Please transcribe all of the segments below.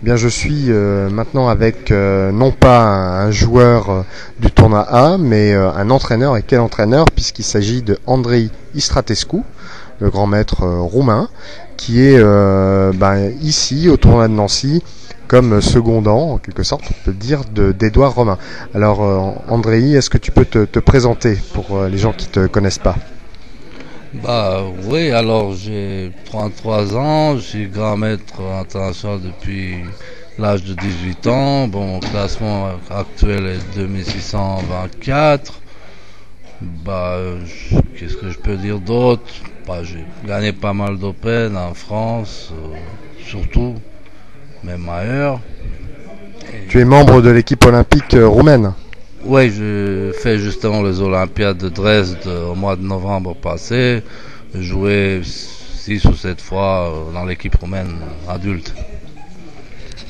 Bien, je suis maintenant avec non pas un joueur du tournoi A, mais un entraîneur. Et quel entraîneur, puisqu'il s'agit de Andrei Istratescu, le grand maître roumain, qui est ici au tournoi de Nancy comme secondant, en quelque sorte, on peut le dire, d'Édouard Romain. Alors Andrei, est-ce que tu peux te présenter pour les gens qui ne te connaissent pas? Oui, alors j'ai 33 ans, je suis grand maître international depuis l'âge de 18 ans. Bon, mon classement actuel est 2624. Qu'est-ce que je peux dire d'autre? J'ai gagné pas mal d'Open en France, surtout, même ailleurs. Tu es membre de l'équipe olympique roumaine? Oui, je fais justement les Olympiades de Dresde au mois de novembre passé. J'ai joué 6 ou 7 fois dans l'équipe roumaine adulte.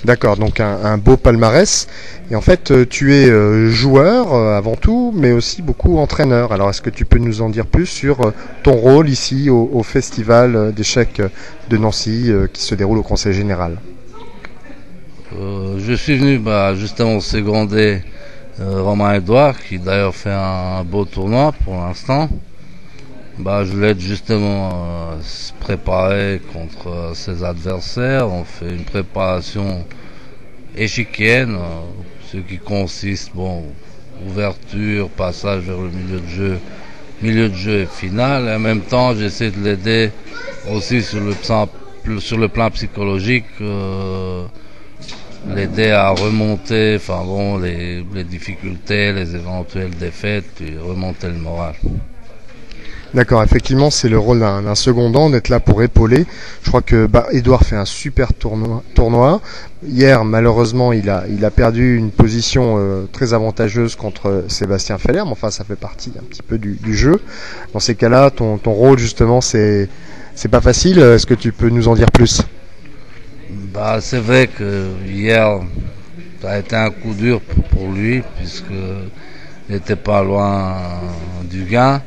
D'accord, donc un beau palmarès. Et en fait, tu es joueur avant tout, mais aussi beaucoup entraîneur. Alors, est-ce que tu peux nous en dire plus sur ton rôle ici au Festival d'échecs de Nancy qui se déroule au Conseil Général? Je suis venu justement seconder Romain Edouard, qui d'ailleurs fait un beau tournoi pour l'instant. Je l'aide justement à se préparer contre ses adversaires. On fait une préparation échiquienne, ce qui consiste, ouverture, passage vers le milieu de jeu et finale. Et en même temps, j'essaie de l'aider aussi sur le plan psychologique, l'aider à remonter, les difficultés, les éventuelles défaites, puis remonter le moral. D'accord, effectivement, c'est le rôle d'un secondant, d'être là pour épauler. Je crois que Edouard fait un super tournoi. Hier, malheureusement, il a perdu une position très avantageuse contre Sébastien Feller, mais enfin, ça fait partie un petit peu du jeu. Dans ces cas-là, ton rôle, justement, c'est pas facile. Est-ce que tu peux nous en dire plus? C'est vrai que hier, ça a été un coup dur pour lui, puisqu'il n'était pas loin du gain.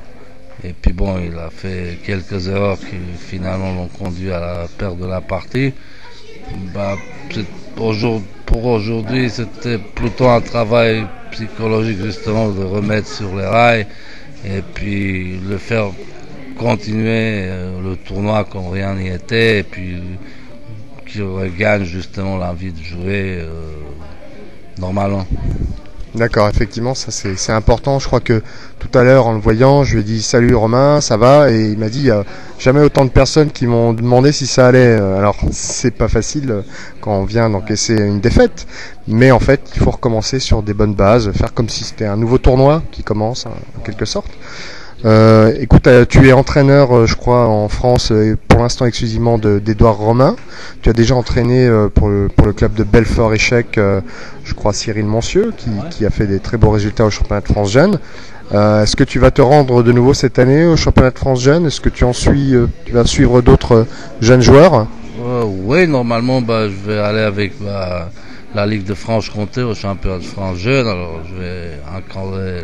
Et puis il a fait quelques erreurs qui finalement l'ont conduit à la perte de la partie. Pour aujourd'hui, c'était plutôt un travail psychologique justement de remettre sur les rails et puis le faire continuer le tournoi comme rien n'y était et puis qu'il regagne justement l'envie de jouer normalement. D'accord, effectivement, ça c'est important. Je crois que tout à l'heure, en le voyant, je lui ai dit salut Romain, ça va? Et il m'a dit jamais autant de personnes qui m'ont demandé si ça allait. Alors c'est pas facile quand on vient d'encaisser une défaite, mais en fait il faut recommencer sur des bonnes bases, faire comme si c'était un nouveau tournoi qui commence en quelque sorte. Écoute, tu es entraîneur, je crois, en France, pour l'instant exclusivement d'Édouard Romain. Tu as déjà entraîné pour le club de Belfort Échecs, je crois, Cyril Monsieux, qui a fait des très beaux résultats au championnat de France Jeunes. Est-ce que tu vas te rendre de nouveau cette année au championnat de France Jeunes? Est-ce que tu vas suivre d'autres jeunes joueurs? Oui, normalement, je vais aller avec la Ligue de Franche-Comté au championnat de France Jeunes. Alors, je vais encadrer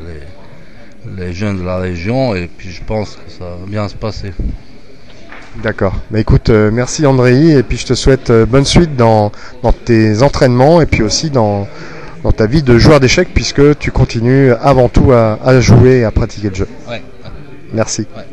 les jeunes de la région et puis je pense que ça va bien se passer. D'accord. Écoute, merci Andrei et puis je te souhaite bonne suite dans tes entraînements et puis aussi dans ta vie de joueur d'échecs puisque tu continues avant tout à jouer et à pratiquer le jeu. Ouais. Merci. Ouais.